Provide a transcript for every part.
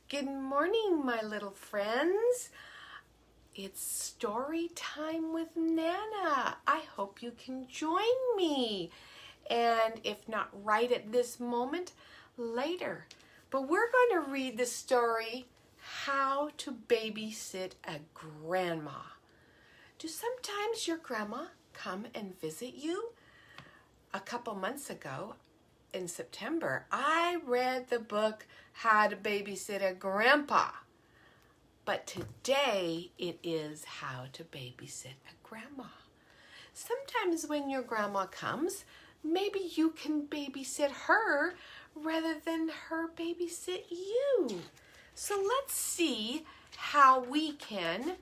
Good morning, my little friends. It's story time with Nana. I hope you can join me. And if not right at this moment, later. But we're going to read the story, How to Babysit a Grandma. Do sometimes your grandma come and visit you? A couple months ago, in September, I read the book How to Babysit a Grandpa. But today it is How to Babysit a Grandma. Sometimes when your grandma comes, maybe you can babysit her rather than her babysit you. So let's see how we can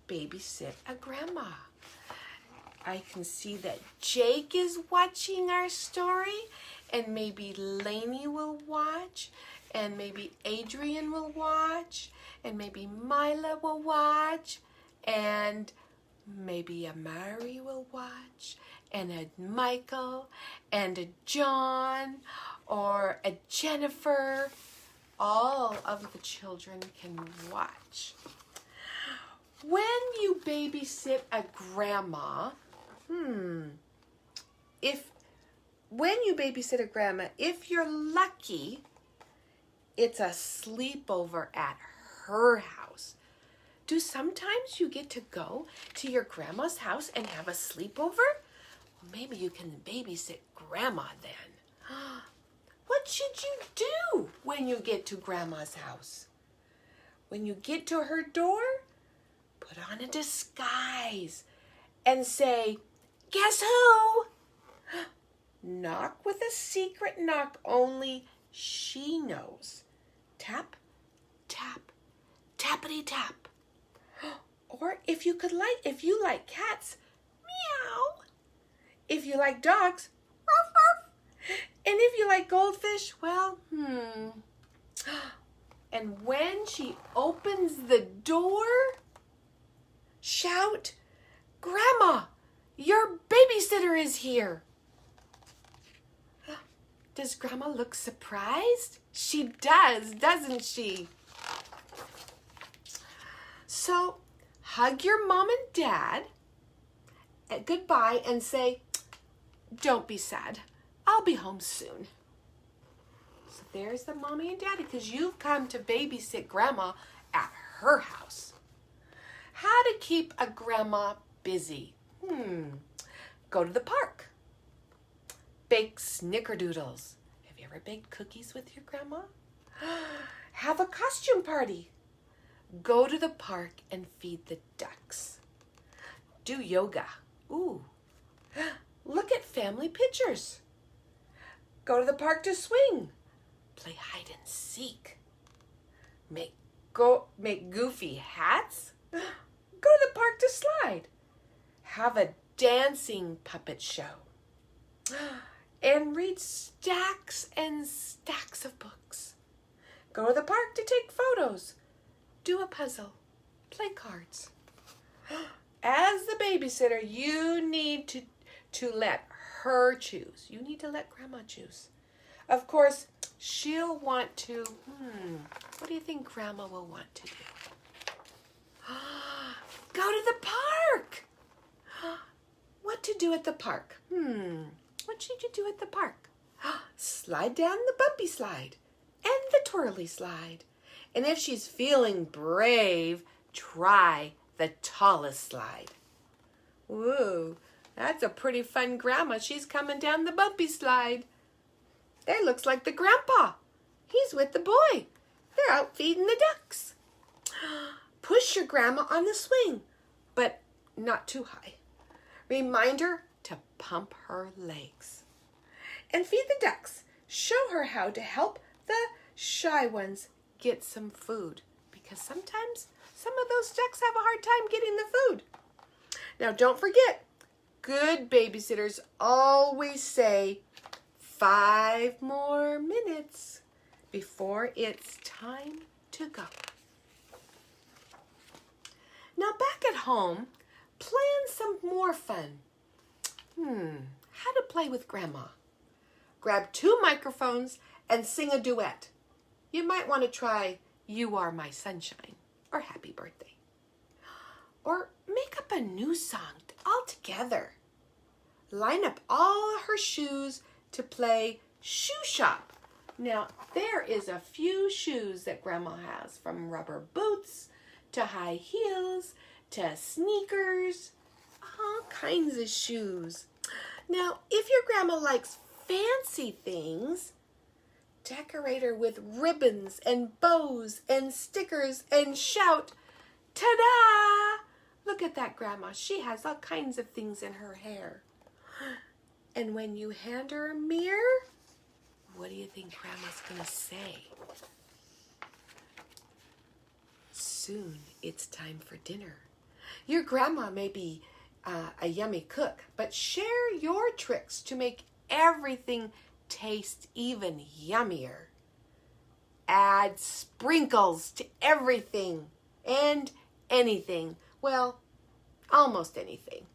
babysit a grandma. I can see that Jake is watching our story, and maybe Lainey will watch, and maybe Adrian will watch, and maybe Mila will watch, and maybe Amari will watch, and a Michael, and a John, or a Jennifer. All of the children can watch. When you babysit a grandma, if you're lucky, it's a sleepover at her house. Do sometimes you get to go to your grandma's house and have a sleepover? Maybe you can babysit grandma then. What should you do when you get to grandma's house? When you get to her door, put on a disguise and say, "Guess who?" Knock with a secret knock only she knows. Tap, tap, tappity tap. Or if you like cats, meow. If you like dogs, ruff, ruff. And if you like goldfish, well, And when she opens the door, shout, "Grandma, your babysitter is here." Does Grandma look surprised? She does, doesn't she? So, hug your mom and dad at goodbye and say, "Don't be sad. I'll be home soon." So there's the mommy and daddy, because you've come to babysit Grandma at her house. How to keep a grandma busy? Go to the park. Bake snickerdoodles. Have you ever baked cookies with your grandma? Have a costume party. Go to the park and feed the ducks. Do yoga. Ooh. Look at family pictures. Go to the park to swing. Play hide and seek. Make goofy hats. Go to the park to slide. Have a dancing puppet show. And read stacks and stacks of books. Go to the park to take photos. Do a puzzle. Play cards. As the babysitter, you need to let her choose. You need to let Grandma choose. Of course, she'll want to, what do you think Grandma will want to do? Go to the park. What to do at the park? What should you do at the park? Slide down the bumpy slide and the twirly slide. And if she's feeling brave, try the tallest slide. Whoa, that's a pretty fun grandma. She's coming down the bumpy slide. There looks like the grandpa. He's with the boy. They're out feeding the ducks. Push your grandma on the swing, but not too high. Remind her to pump her legs. And feed the ducks. Show her how to help the shy ones get some food, because sometimes some of those ducks have a hard time getting the food. Now don't forget, good babysitters always say 5 more minutes before it's time to go. Now back at home, plan some more fun. How to play with Grandma. Grab 2 microphones and sing a duet. You might want to try You are my sunshine, or happy birthday. Or make up a new song all together. Line up all her shoes to play shoe shop. Now, there is a few shoes that Grandma has, from rubber boots to high heels to sneakers, all kinds of shoes. Now, if your grandma likes fancy things, decorate her with ribbons and bows and stickers and shout, "Ta-da! Look at that grandma. She has all kinds of things in her hair." And when you hand her a mirror, what do you think Grandma's going to say? Soon it's time for dinner. Your grandma may be a yummy cook, but share your tricks to make everything taste even yummier. Add sprinkles to everything and anything. Well, almost anything.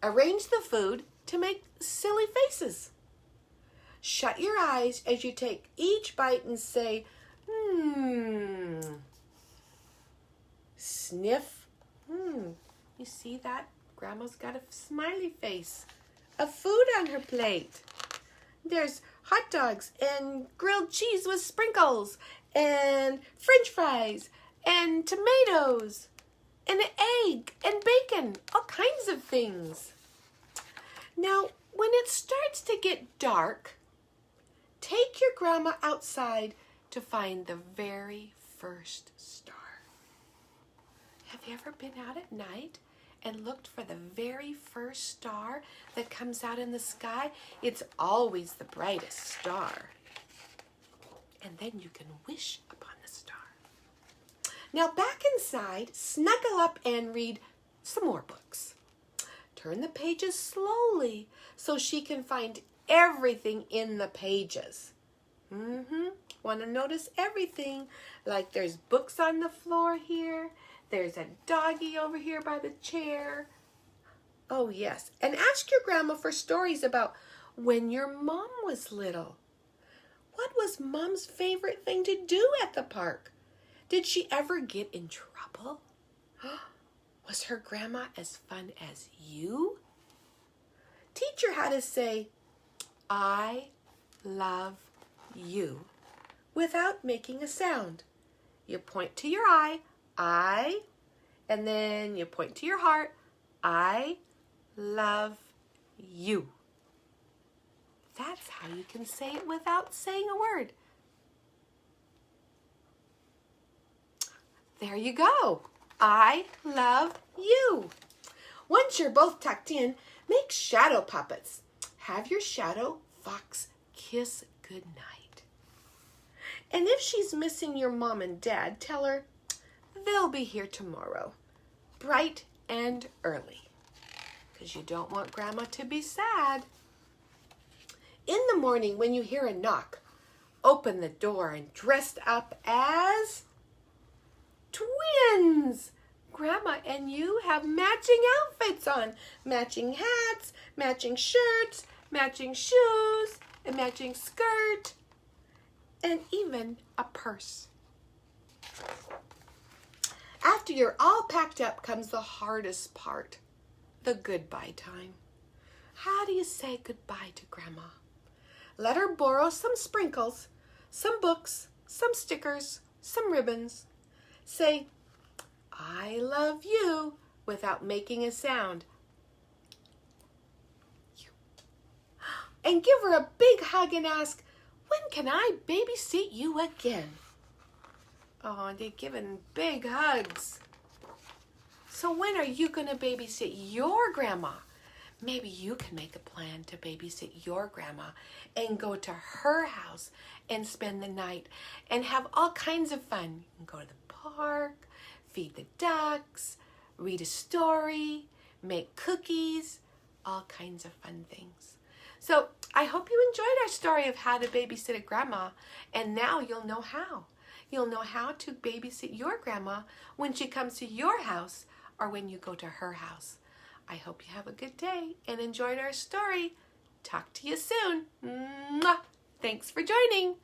Arrange the food to make silly faces. Shut your eyes as you take each bite and say, Sniff. You see that? Grandma's got a smiley face of food on her plate. There's hot dogs and grilled cheese with sprinkles and French fries and tomatoes and an egg and bacon, all kinds of things. Now, when it starts to get dark, take your grandma outside to find the very first star. Have you ever been out at night and looked for the very first star that comes out in the sky? It's always the brightest star. And then you can wish upon the star. Now back inside, snuggle up and read some more books. Turn the pages slowly so she can find everything in the pages. Want to notice everything, like there's books on the floor here. There's a doggy over here by the chair. Oh yes, and ask your grandma for stories about when your mom was little. What was Mom's favorite thing to do at the park? Did she ever get in trouble? Was her grandma as fun as you? Teach her how to say, "I love you," without making a sound. You point to your eye, "I," and then you point to your heart, "I love you." That's how you can say it without saying a word. There you go. I love you. Once you're both tucked in, make shadow puppets. Have your shadow fox kiss goodnight. And if she's missing your mom and dad, tell her they'll be here tomorrow, bright and early, because you don't want Grandma to be sad. In the morning, when you hear a knock, open the door and dress up as twins. Grandma and you have matching outfits on, matching hats, matching shirts, matching shoes, a matching skirt, and even a purse. After you're all packed up comes the hardest part, the goodbye time. How do you say goodbye to Grandma? Let her borrow some sprinkles, some books, some stickers, some ribbons. Say, "I love you," without making a sound. And give her a big hug and ask, "When can I babysit you again?" Oh, they're giving big hugs. So when are you going to babysit your grandma? Maybe you can make a plan to babysit your grandma and go to her house and spend the night and have all kinds of fun. You can go to the park, feed the ducks, read a story, make cookies, all kinds of fun things. So I hope you enjoyed our story of how to babysit a grandma, and now you'll know how. You'll know how to babysit your grandma when she comes to your house or when you go to her house. I hope you have a good day and enjoyed our story. Talk to you soon. Mwah! Thanks for joining.